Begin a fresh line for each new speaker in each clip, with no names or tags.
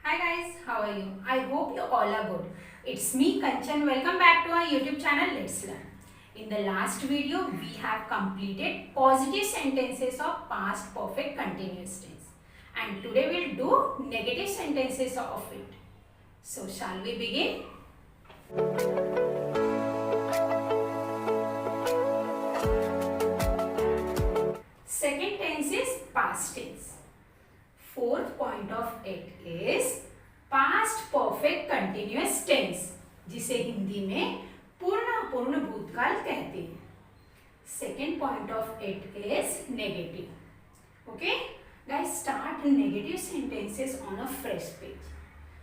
Hi guys, how are you? I hope you all are good. It's me Kanchan. Welcome back to our YouTube channel Let's Learn. In the last video, we have completed positive sentences of past perfect continuous tense. And today we'll do negative sentences of it. So shall we begin? Second tense is past tense. Fourth point of it is past perfect continuous tense, जिसे हिंदी में पूर्ण अपूर्ण भूतकाल कहते हैं. Second point of it is negative. Okay, guys, start negative sentences on a fresh page.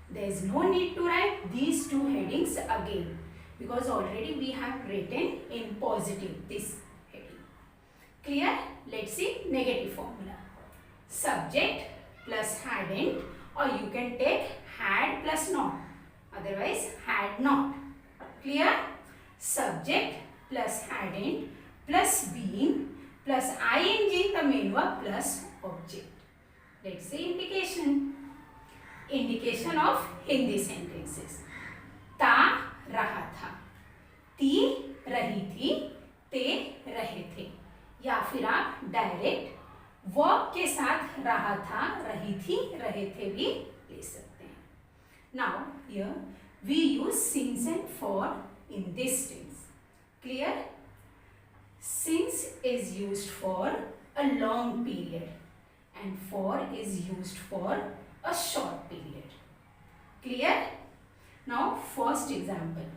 There is no need to write these two headings again because already we have written in positive this heading. Clear? Let's see negative formula. Subject plus hadn't, or you can take had plus not, otherwise had not. Clear? Subject plus hadn't plus been plus ing the main verb plus object. Let's see indication. Indication of Hindi sentences. ता रहा था, ती रही थी, ते रहे थे. या फिर आप डायरेक्ट वर्ब के साथ रहा था, रही थी, रहे थे भी ले सकते हैं. Now here we use since and for in this tense. Clear? Since is used for a long period and for is used for a short period. Clear? Now first example.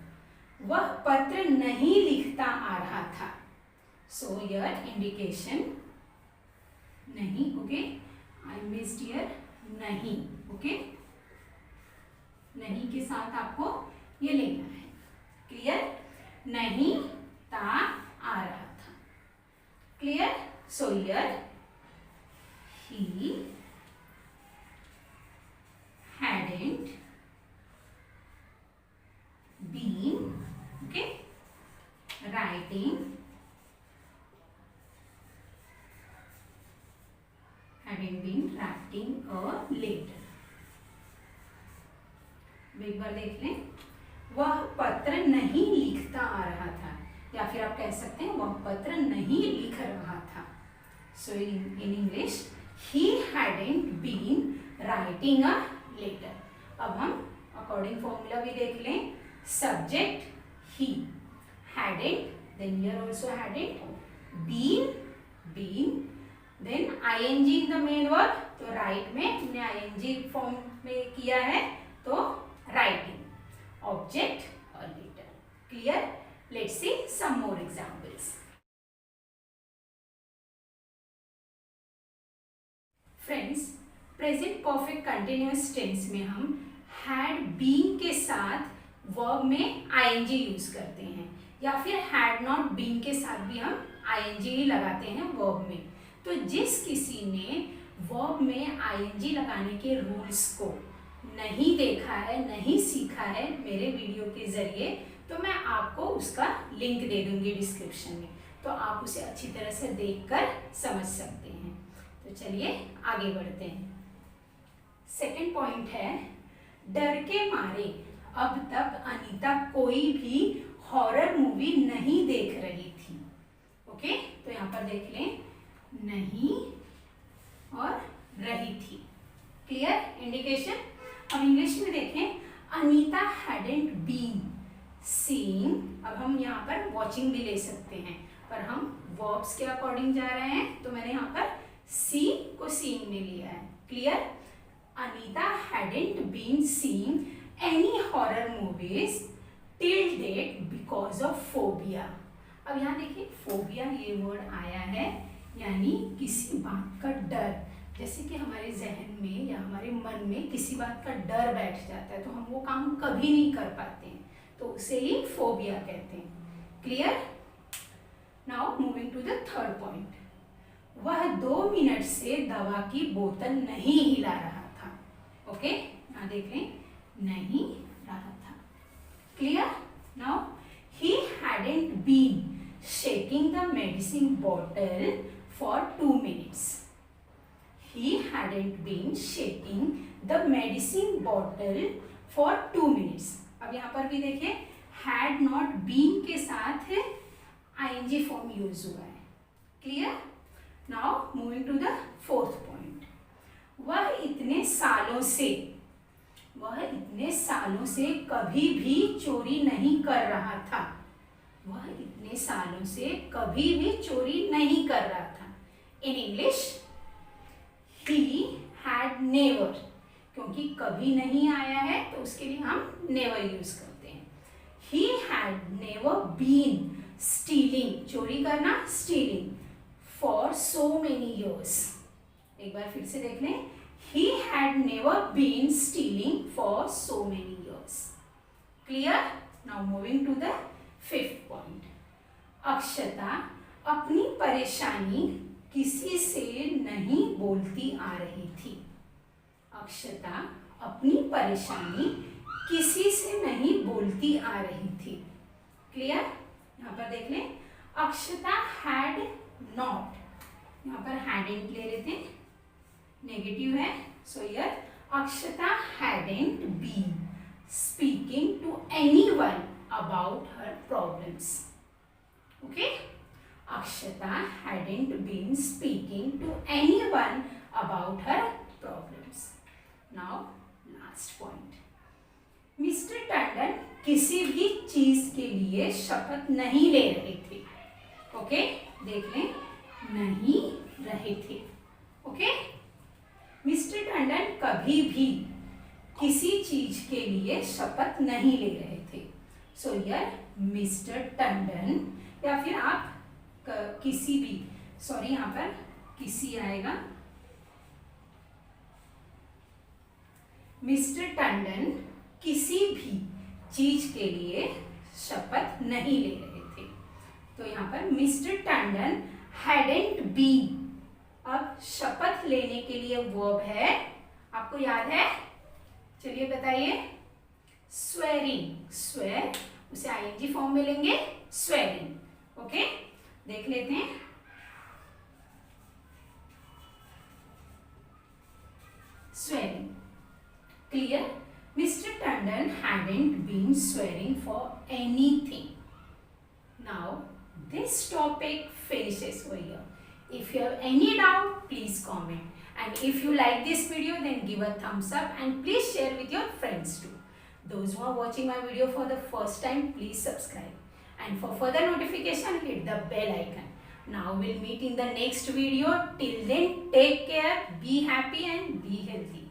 वह पत्र नहीं लिखता आ रहा था. So here indication नहीं. Okay, I missed here नहीं. Okay, नहीं के साथ आपको ये लेना है. Clear? नहीं ता आ रहा था. Clear? So here he hadn't been, okay, writing, hadn't been writing a letter. एक बार देख लें. वह पत्र नहीं लिखता आ रहा था, या फिर आप कह सकते हैं वह पत्र नहीं लिख रहा था. So in English, he hadn't been writing a letter. अब हम अकॉर्डिंग फॉर्मूला भी देख लें. Subject he, hadn't, then here also hadn't, been, then ing in the main verb. तो राइट में हमने ing फॉर्म में किया है, तो writing. Object or letter. Clear? Let's see some more examples. Friends, present perfect continuous tense में हम had been के साथ वर्ब में ing यूज करते हैं, या फिर had not been के साथ भी हम ing लगाते हैं वर्ब में. तो जिस किसी ने वर्ब में ing लगाने के रूल्स को नहीं देखा है, नहीं सीखा है मेरे वीडियो के जरिए, तो मैं आपको उसका लिंक दे दूंगी डिस्क्रिप्शन में, तो आप उसे अच्छी तरह से देखकर समझ सकते हैं. तो चलिए आगे बढ़ते हैं. सेकंड पॉइंट है, डर के मारे अब तक अनीता कोई भी हॉरर मूवी नहीं देख रही थी. ओके, तो यहाँ पर देख लें नहीं और रही थी. क्लियर? इंडिकेशन. अब इंग्लिश में देखें, अनीता हैडेंट बीन सीइंग. अब हम यहाँ पर वॉचिंग भी ले सकते हैं, पर हम वर्ब्स के अकॉर्डिंग जा रहे हैं, तो मैंने यहाँ पर सी को सीइंग में लिया है. Clear? Anita hadn't been seeing any horror movies till date because of phobia. अब यहाँ देखिए phobia ये वर्ड आया है, यानी किसी बात का डर. जैसे कि हमारे जहन में या हमारे मन में किसी बात का डर बैठ जाता है, तो हम वो काम कभी नहीं कर पाते हैं, तो उसे ही phobia कहते हैं. Clear? Now moving to the third point. वह 2 मिनट से दवा की बोतल नहीं हिला रहा था. ओके, यहाँ देखें नहीं रहा था. Clear? Now he hadn't been shaking the medicine bottle for 2 minutes. he hadn't been shaking the medicine bottle for 2 minutes. अब यहाँ पर भी देखिए had not been के साथ ing फॉर्म यूज हुआ है. Clear? Now moving to the fourth point. वह इतने सालों से कभी भी चोरी नहीं कर रहा था. वह इतने सालों से कभी भी चोरी नहीं कर रहा था. In English, he had never, क्योंकि कभी नहीं आया है तो उसके लिए हम never यूज करते हैं. He had never been stealing, चोरी करना stealing, for so many years. एक बार फिर से देख लें. He had never been stealing for so many years. Clear? Now moving to the fifth point. अक्षता अपनी परेशानी किसी से नहीं बोलती आ रही थी. अक्षता अपनी परेशानी किसी से नहीं बोलती आ रही थी. क्लियर? यहाँ पर देख लें. अक्षता हैड नॉट, यहाँ पर हैडेंट ले लेते हैं, नेगेटिव है. So here Akshata hadn't been speaking to anyone about her problems. Okay? Akshata hadn't been speaking to anyone about her problems. Now, last point. Mr. Tandon किसी भी चीज के लिए शपथ नहीं ले रहे थे. ओके? देख लें, नहीं रहे थे. ओके? मिस्टर टंडन कभी भी किसी चीज के लिए शपथ नहीं ले रहे थे. सो हियर मिस्टर टंडन, या फिर आप किसी भी, सॉरी यहाँ पर किसी आएगा. मिस्टर टंडन किसी भी चीज के लिए शपथ नहीं ले रहे थे. तो यहाँ पर मिस्टर टंडन हैडेंट बीन. अब शपथ लेने के लिए वर्ब है, आपको याद है? चलिए बताइए. स्वेरिंग, स्वेर, उसे आईएनजी फॉर्म में लेंगे, स्वेरिंग. ओके? देख लेते हैं. Swearing. Clear? Mr. Tandon hadn't been swearing for anything. Now, this topic finishes over here. If you have any doubt, please comment. And if you like this video, then give a thumbs up and please share with your friends too. Those who are watching my video for the first time, please subscribe. And for further notification, hit the bell icon. Now we'll meet in the next video. Till then, take care, be happy and be healthy.